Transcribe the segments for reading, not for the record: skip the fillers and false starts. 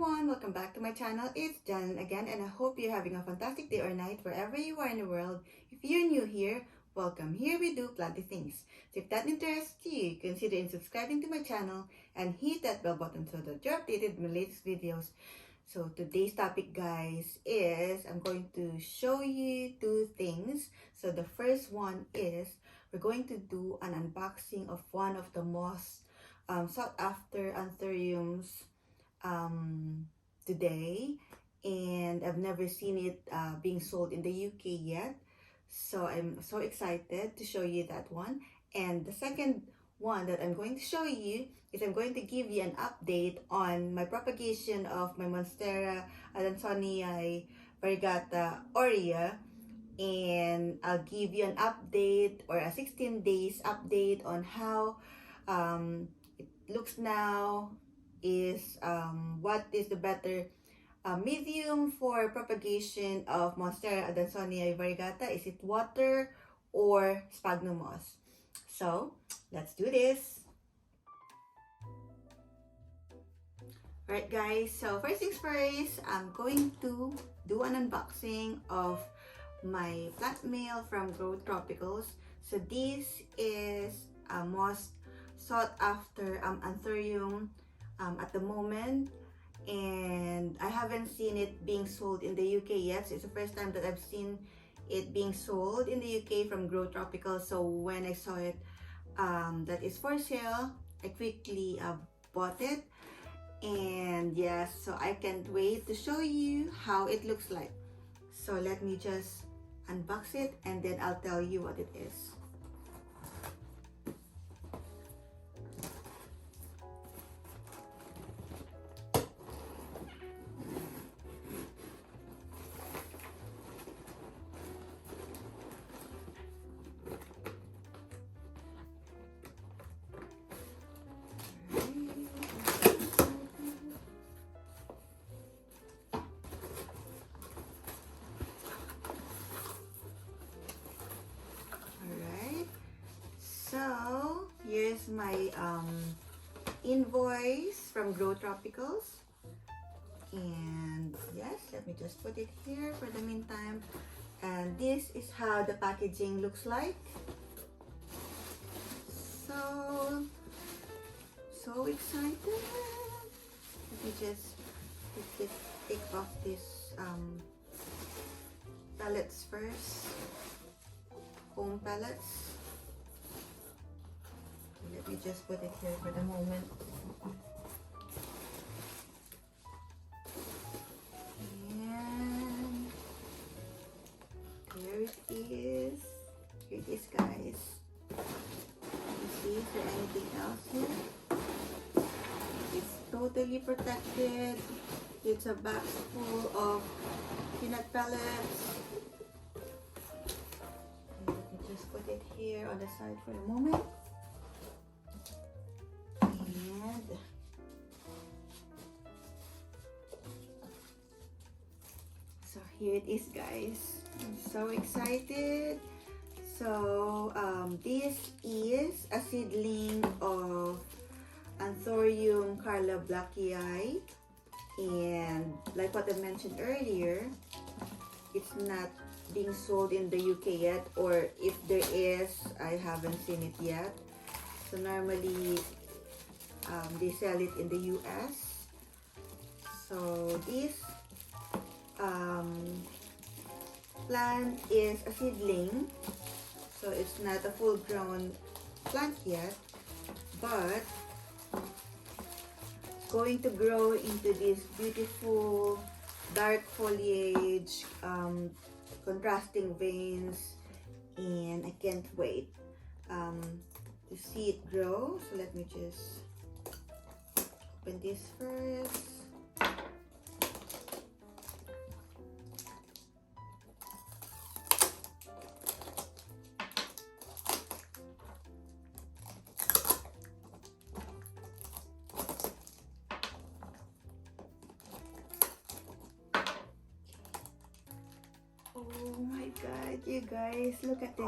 everyone, welcome back to my channel. It's Jan again, and I hope you're having a fantastic day or night wherever you are in the world. If you're new here, welcome. Here we do plenty things. So if that interests you, consider subscribing to my channel and hit that bell button so that you're updated with my latest videos. So today's topic, guys, is I'm going to show you two things. So the first one is we're going to do an unboxing of one of the most sought after anthuriums today, and I've never seen it being sold in the UK yet, so I'm so excited to show you that one. And the second one that I'm going to show you is I'm going to give you an update on my propagation of my Monstera Adansonii Variegated Aurea, and I'll give you an update or a 16 days update on how it looks now, is what is the better medium for propagation of Monstera Adansonii Variegated. Is it water or sphagnum moss? So let's do this. Alright guys, so first things first, I'm going to do an unboxing of my plant mail from Grow Tropicals. So this is a most sought after anthurium at the moment, and I haven't seen it being sold in the UK yet. So it's the first time that I've seen it being sold in the UK from Grow Tropical. So when I saw it that is for sale, I quickly bought it, and yes, so I can't wait to show you how it looks like. So let me just unbox it and then I'll tell you what it is. So here's my invoice from Grow Tropicals, and yes, let me just put it here for the meantime. And this is how the packaging looks like. So excited. Let me just take off this pellets first, foam pellets. Let me just put it here for the moment. And there it is. Here it is, guys. You see, is there anything else here? It's totally protected. It's a box full of peanut pellets. And let me just put it here on the side for a moment. So here it is, guys. I'm so excited. So this is a seedling of Anthurium Carlablackiae, and like what I mentioned earlier, it's not being sold in the UK yet, or if there is, I haven't seen it yet. So normally they sell it in the US. So this plant is a seedling, so it's not a full-grown plant yet, but it's going to grow into this beautiful dark foliage, contrasting veins, and I can't wait to see it grow. So let me just open this first. Oh my god, you guys, look at this.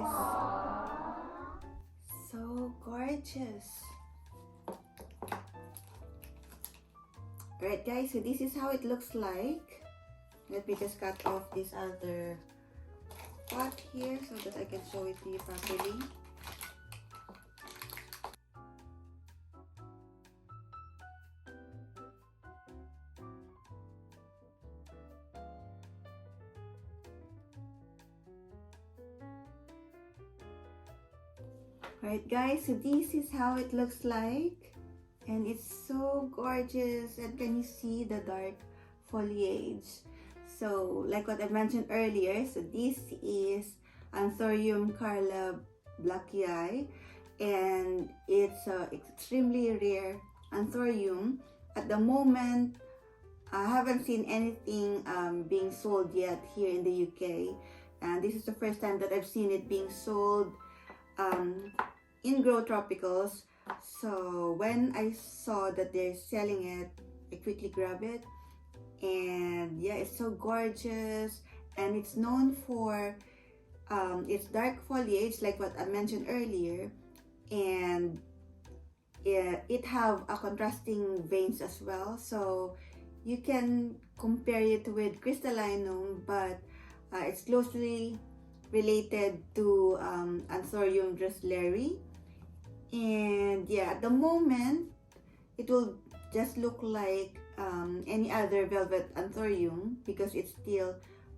So gorgeous. Alright guys, so this is how it looks like. Let me just cut off this other pot here so that I can show it to you properly. Alright guys, so this is how it looks like, and it's so gorgeous. And can you see the dark foliage? So like what I mentioned earlier, so this is Anthurium Carlablackiae, and it's an extremely rare anthurium. At the moment, I haven't seen anything being sold yet here in the UK, and this is the first time that I've seen it being sold in Grow Tropicals. So when I saw that they're selling it, I quickly grabbed it, and yeah, it's so gorgeous. And it's known for its dark foliage, like what I mentioned earlier, and it have a contrasting veins as well, so you can compare it with crystallinum, but it's closely related to Anthurium dressleri. And yeah, at the moment it will just look like any other velvet anthurium because it's still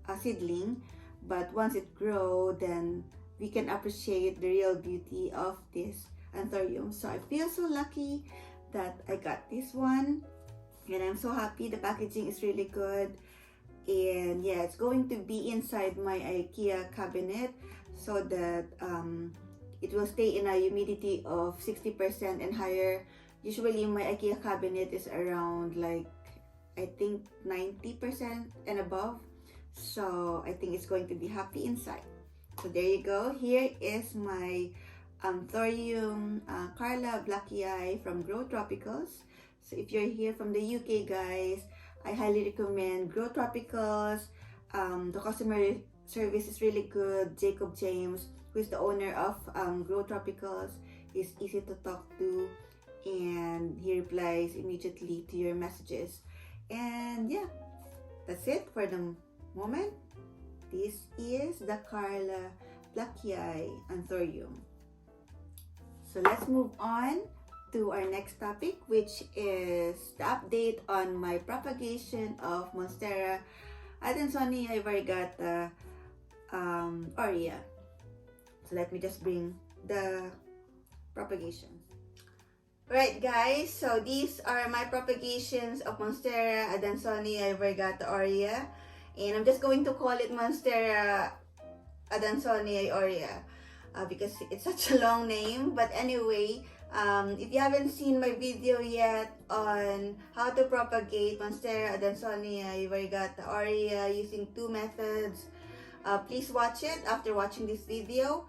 a seedling, but once it grows, then we can appreciate the real beauty of this anthurium. So I feel so lucky that I got this one, and I'm so happy. The packaging is really good, and yeah, it's going to be inside my IKEA cabinet so that it will stay in a humidity of 60% and higher. Usually my IKEA cabinet is around, like, I think 90% and above, so I think it's going to be happy inside. So there you go. Here is my Anthurium Carlablackiae from Grow Tropicals. So if you're here from the UK, guys, I highly recommend Grow Tropicals. The customer service is really good. Jacob James, who is the owner of Grow Tropicals, is easy to talk to, and he replies immediately to your messages. And yeah, that's it for the moment. This is the Carlablackiae Anthurium. So let's move on to our next topic, which is the update on my propagation of Monstera Adansonii Variegated Aurea. So let me just bring the propagation. Right guys, so these are my propagations of Monstera Adansonii Variegated Aurea, and I'm just going to call it Monstera Adansonii Aurea because it's such a long name. But anyway, if you haven't seen my video yet on how to propagate Monstera Adansonii Variegated Aurea using two methods, please watch it after watching this video.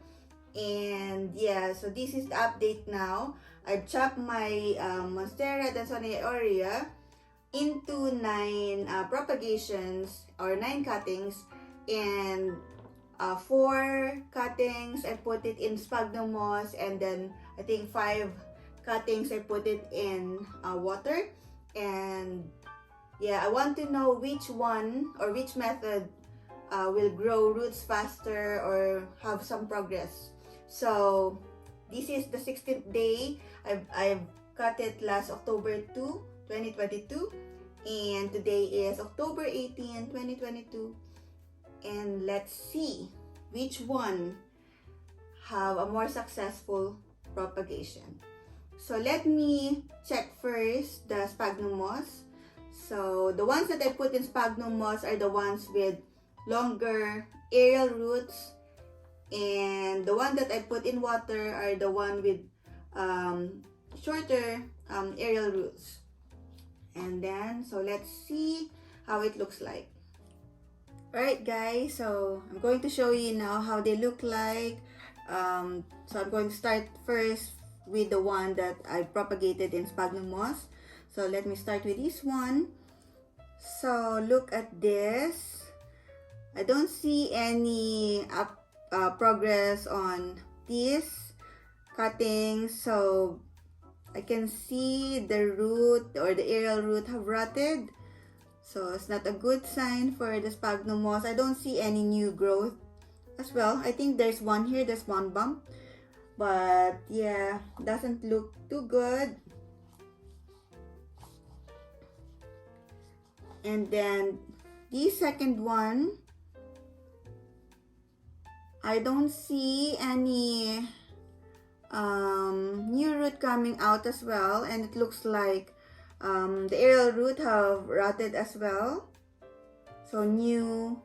And yeah, so this is the update now. I've chopped my Monstera Adansonii Aurea into 9 propagations, or 9 cuttings, and 4 cuttings I put it in sphagnum moss, and then I think 5 cuttings I put it in water. And yeah, I want to know which one or which method will grow roots faster or have some progress. So this is the 16th day. I've cut it last October 2, 2022, and today is October 18, 2022. And let's see which one have a more successful propagation. So let me check first the sphagnum moss. So the ones that I put in sphagnum moss are the ones with longer aerial roots, and the one that I put in water are the one with shorter aerial roots. And then, so let's see how it looks like. Alright guys, so I'm going to show you now how they look like. So I'm going to start first with the one that I propagated in sphagnum moss. So let me start with this one. So look at this. I don't see any progress on these cuttings. So I can see the root or the aerial root have rotted. So it's not a good sign for the sphagnum moss. I don't see any new growth as well. I think there's one here, there's one bump. But yeah, doesn't look too good. And then the second one, I don't see any new root coming out as well, and it looks like the aerial root have rotted as well. So no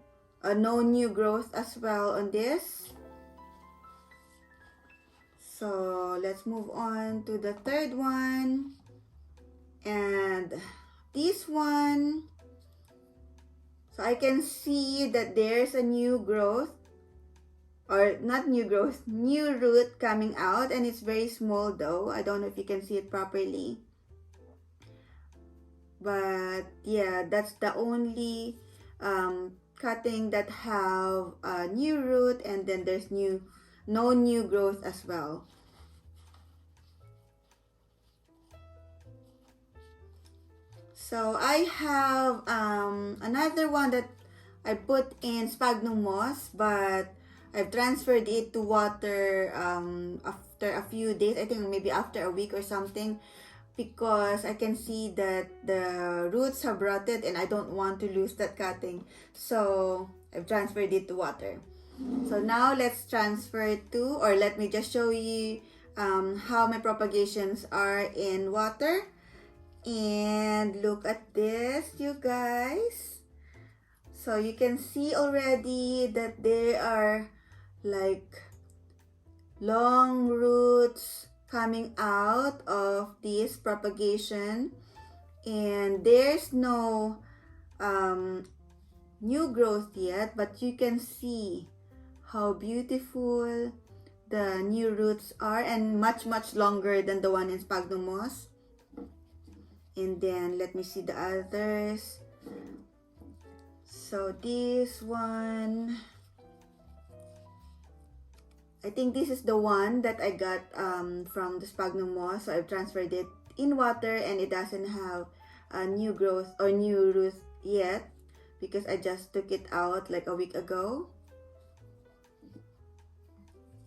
new growth as well on this. So let's move on to the third one. And this one, so I can see that there's a new growth, or not new growth, new root coming out, and it's very small though. I don't know if you can see it properly. But yeah, that's the only cutting that have a new root, and then there's no new growth as well. So I have another one that I put in sphagnum moss, but I've transferred it to water after a few days, I think maybe after a week or something, because I can see that the roots have rotted and I don't want to lose that cutting. So I've transferred it to water. So now let's transfer it to, or let me just show you how my propagations are in water. And look at this, you guys. So you can see already that there are like long roots coming out of this propagation, and there's no new growth yet, but you can see how beautiful the new roots are, and much longer than the one in sphagnum moss. And then let me see the others. So this one, I think this is the one that I got from the sphagnum moss. So I've transferred it in water, and it doesn't have a new growth or new root yet because I just took it out like a week ago.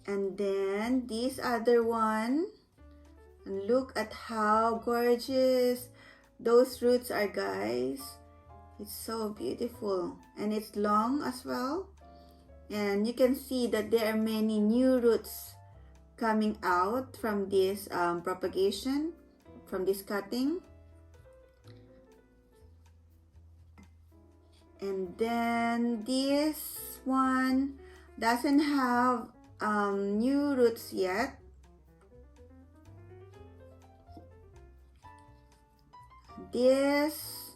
And then this other one, and look at how gorgeous those roots are, guys. It's so beautiful, and it's long as well, and you can see that there are many new roots coming out from this propagation, from this cutting. And then this one doesn't have new roots yet. This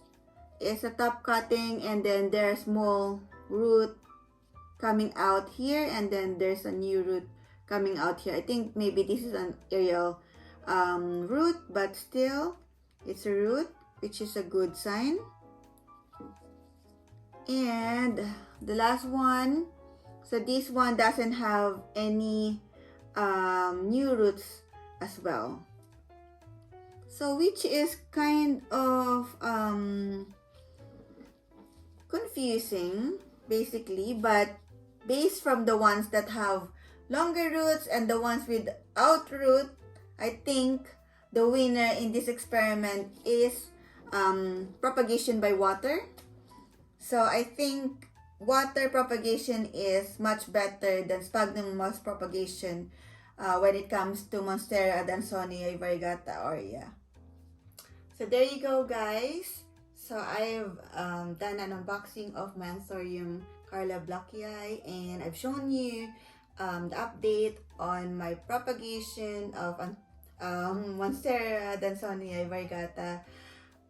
is a top cutting, and then there's small root coming out here, and then there's a new root coming out here. I think maybe this is an aerial root, but still it's a root, which is a good sign. And the last one, so this one doesn't have any new roots as well. So which is kind of confusing basically, but based from the ones that have longer roots and the ones without root, I think the winner in this experiment is propagation by water. So I think water propagation is much better than sphagnum moss propagation when it comes to Monstera Adansonii Variegated Aurea. So there you go, guys. So I've done an unboxing of my Anthurium Carlablackiae, and I've shown you the update on my propagation of Monstera Adansonii Variegated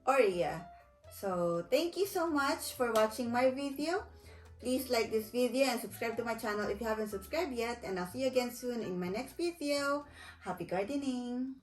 Aurea. So thank you so much for watching my video. Please like this video and subscribe to my channel if you haven't subscribed yet, and I'll see you again soon in my next video. Happy gardening!